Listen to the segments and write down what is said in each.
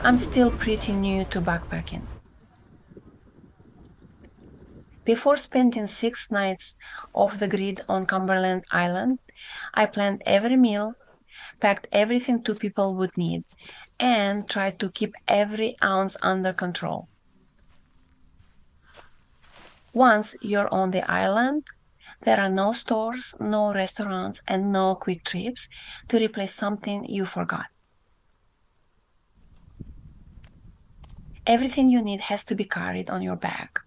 I'm still pretty new to backpacking. Before spending 6 nights off the grid on Cumberland Island, I planned every meal, packed everything 2 people would need, and tried to keep every ounce under control. Once you're on the island, there are no stores, no restaurants, and no quick trips to replace something you forgot. Everything you need has to be carried on your back.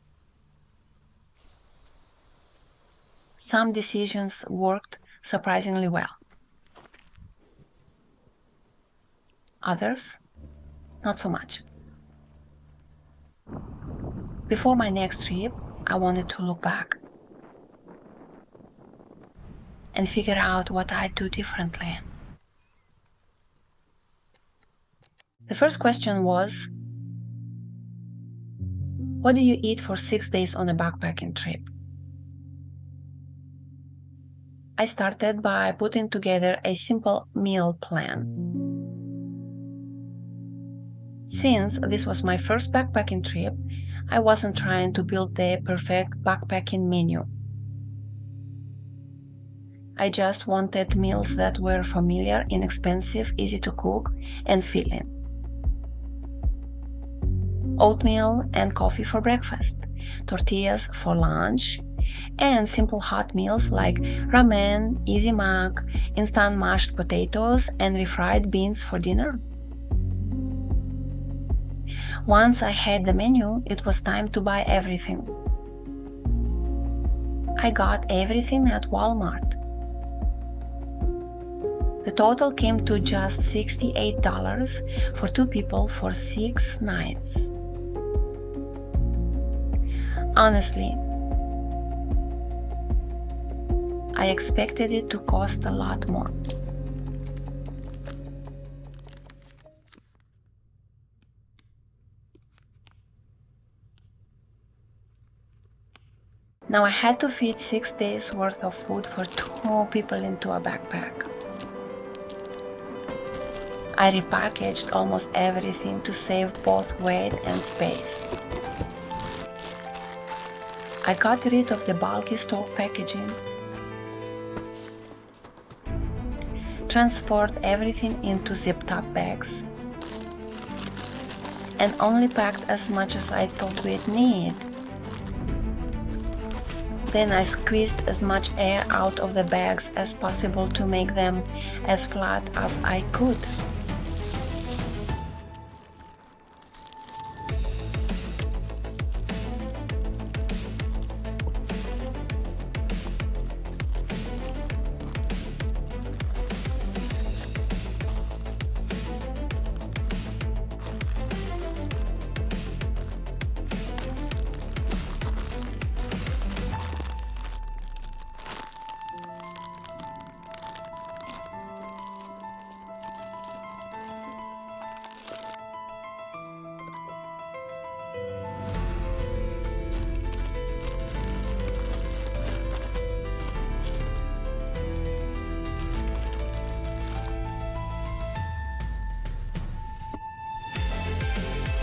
Some decisions worked surprisingly well. Others, not so much. Before my next trip, I wanted to look back and figure out what I'd do differently. The first question was, what do you eat for 6 days on a backpacking trip? I started by putting together a simple meal plan. Since this was my first backpacking trip, I wasn't trying to build the perfect backpacking menu. I just wanted meals that were familiar, inexpensive, easy to cook, and filling. Oatmeal and coffee for breakfast, tortillas for lunch, and simple hot meals like ramen, easy mac, instant mashed potatoes, and refried beans for dinner. Once I had the menu, it was time to buy everything. I got everything at Walmart. The total came to just $68 for 2 people for 6 nights. Honestly, I expected it to cost a lot more. Now I had to fit 6 days worth of food for 2 people into a backpack. I repackaged almost everything to save both weight and space. I got rid of the bulky store packaging, transferred everything into zip-top bags, and only packed as much as I thought we'd need. Then I squeezed as much air out of the bags as possible to make them as flat as I could.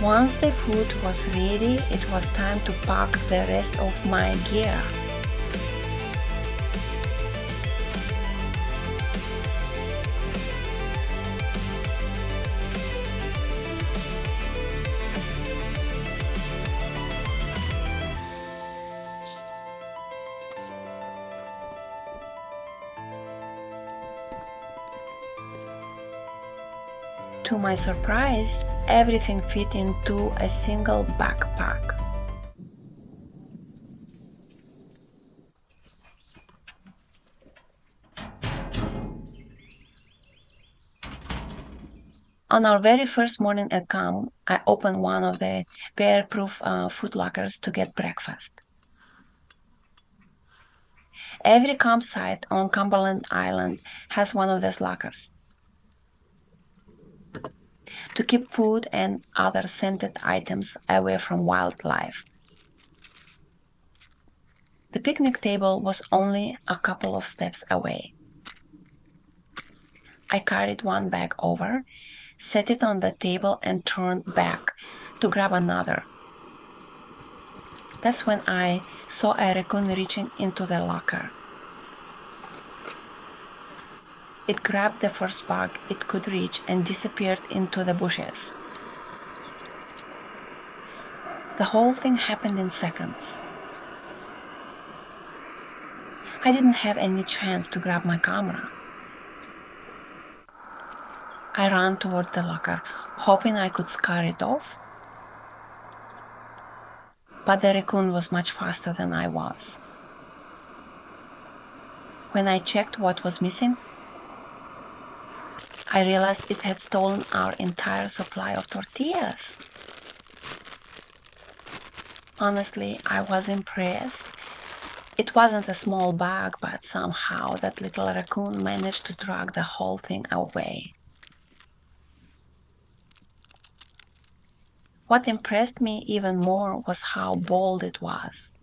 Once the food was ready, it was time to pack the rest of my gear. To my surprise, everything fit into a single backpack. On our very first morning at camp, I opened one of the bear-proof food lockers to get breakfast. Every campsite on Cumberland Island has one of these lockers to keep food and other scented items away from wildlife. The picnic table was only a couple of steps away. I carried one bag over, set it on the table, and turned back to grab another. That's when I saw a raccoon reaching into the locker. It grabbed the first bug it could reach and disappeared into the bushes. The whole thing happened in seconds. I didn't have any chance to grab my camera. I ran toward the locker, hoping I could scare it off. But the raccoon was much faster than I was. When I checked what was missing, I realized it had stolen our entire supply of tortillas. Honestly, I was impressed. It wasn't a small bag, but somehow that little raccoon managed to drag the whole thing away. What impressed me even more was how bold it was.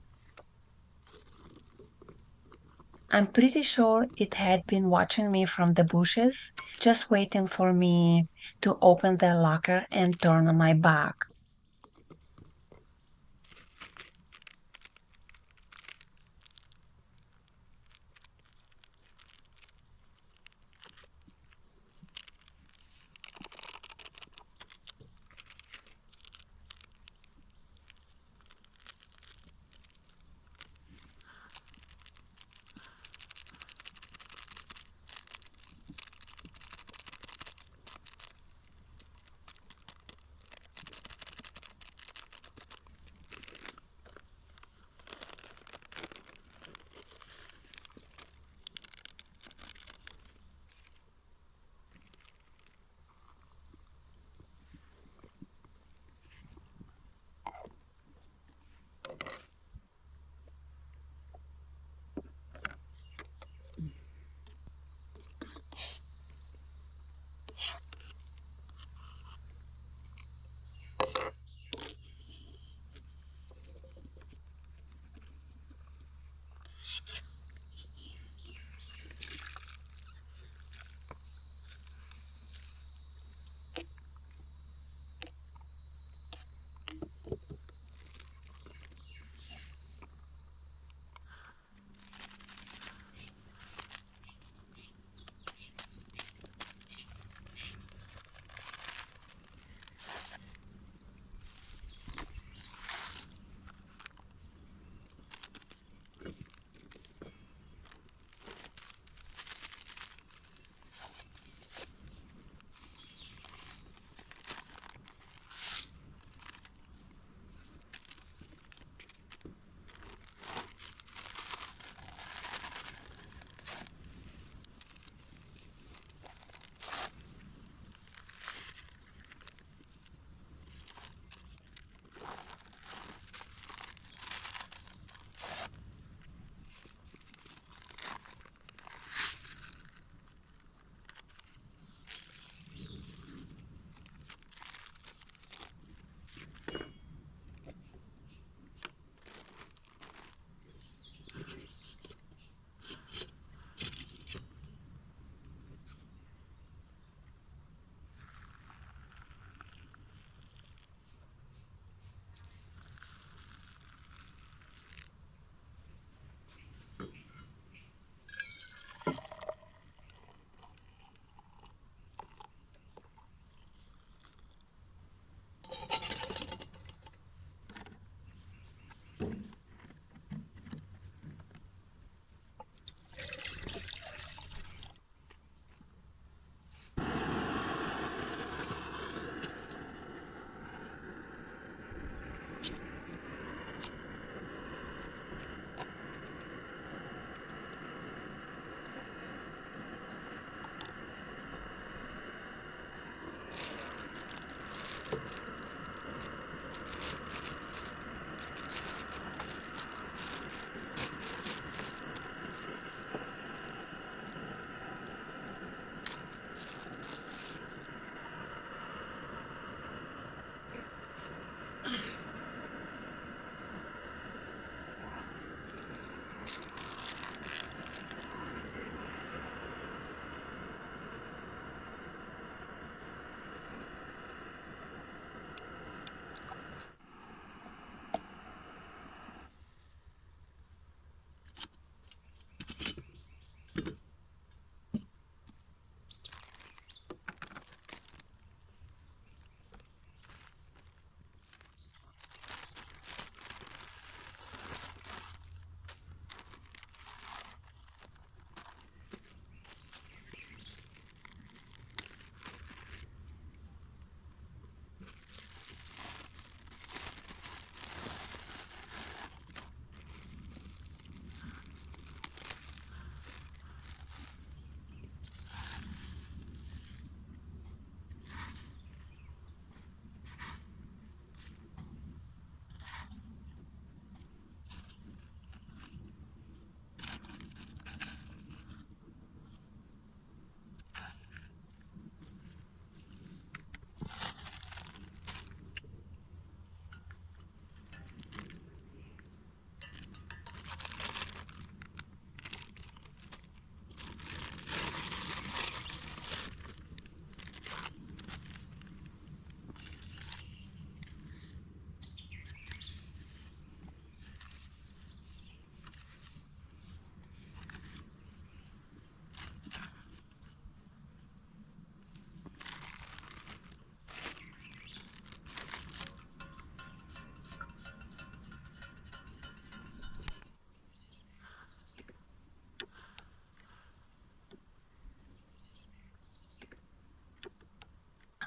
I'm pretty sure it had been watching me from the bushes, just waiting for me to open the locker and turn on my back.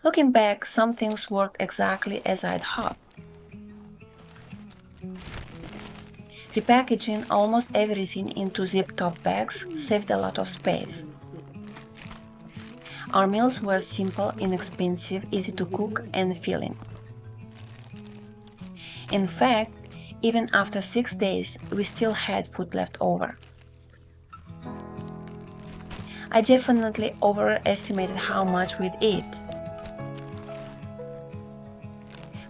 Looking back, some things worked exactly as I'd hoped. Repackaging almost everything into zip-top bags saved a lot of space. Our meals were simple, inexpensive, easy to cook, and filling. In fact, even after 6 days, we still had food left over. I definitely overestimated how much we'd eat.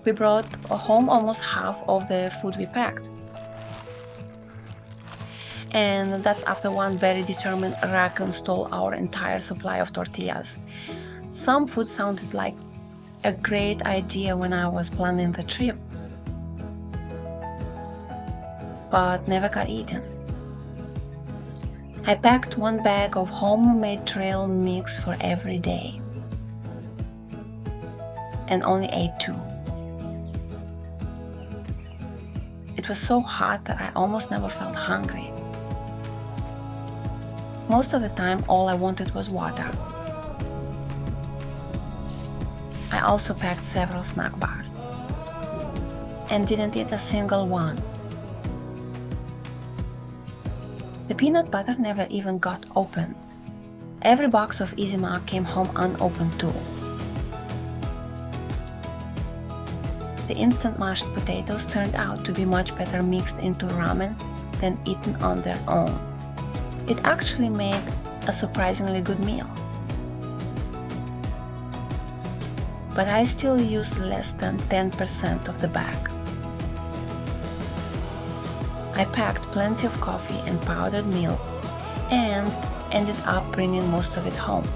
We brought home almost half of the food we packed. And that's after one very determined raccoon stole our entire supply of tortillas. Some food sounded like a great idea when I was planning the trip, but never got eaten. I packed one bag of homemade trail mix for every day and only ate 2. It was so hot that I almost never felt hungry. Most of the time, all I wanted was water. I also packed several snack bars and didn't eat a single one. The peanut butter never even got opened. Every box of Easy Mac came home unopened too. The instant mashed potatoes turned out to be much better mixed into ramen than eaten on their own. It actually made a surprisingly good meal. But I still used less than 10% of the bag. I packed plenty of coffee and powdered milk and ended up bringing most of it home.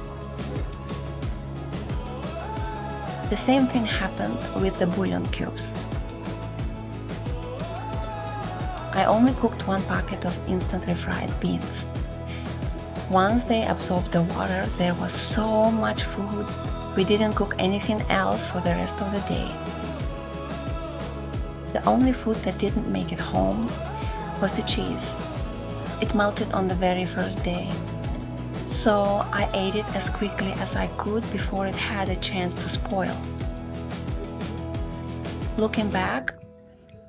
The same thing happened with the bouillon cubes. I only cooked 1 packet of instant refried beans. Once they absorbed the water, there was so much food. We didn't cook anything else for the rest of the day. The only food that didn't make it home was the cheese. It melted on the very first day. So I ate it as quickly as I could before it had a chance to spoil. Looking back,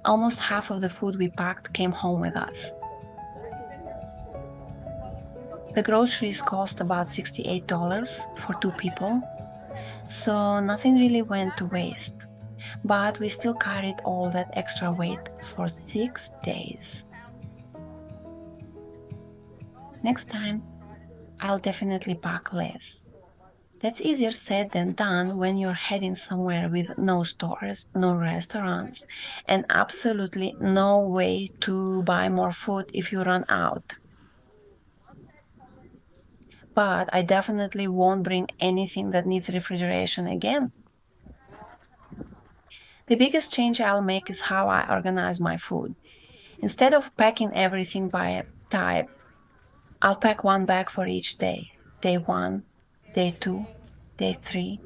almost half of the food we packed came home with us. The groceries cost about $68 for 2 people, so nothing really went to waste. But we still carried all that extra weight for 6 days. Next time, I'll definitely pack less. That's easier said than done when you're heading somewhere with no stores, no restaurants, and absolutely no way to buy more food if you run out. But I definitely won't bring anything that needs refrigeration again. The biggest change I'll make is how I organize my food. Instead of packing everything by type, I'll pack 1 bag for each day. Day 1, day 2, day 3,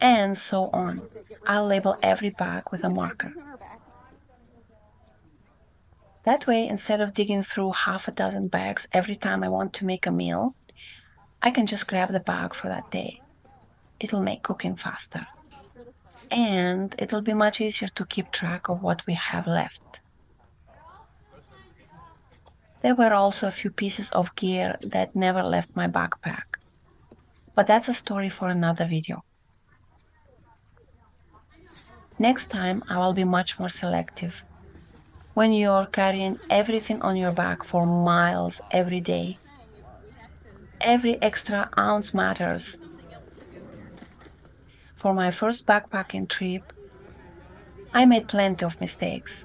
and so on. I'll label every bag with a marker. That way, instead of digging through half a dozen bags every time I want to make a meal, I can just grab the bag for that day. It'll make cooking faster. And it'll be much easier to keep track of what we have left. There were also a few pieces of gear that never left my backpack. But that's a story for another video. Next time, I will be much more selective. When you're carrying everything on your back for miles every day, every extra ounce matters. For my first backpacking trip, I made plenty of mistakes,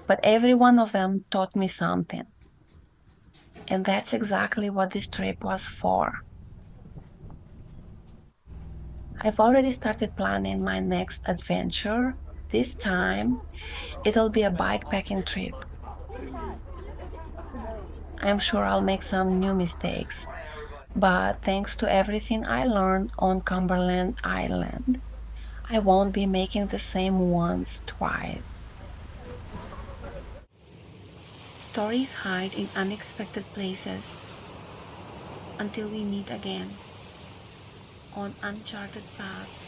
but every one of them taught me something. And that's exactly what this trip was for. I've already started planning my next adventure. This time, it'll be a bikepacking trip. I'm sure I'll make some new mistakes, but thanks to everything I learned on Cumberland Island, I won't be making the same ones twice. Stories hide in unexpected places until we meet again on uncharted paths.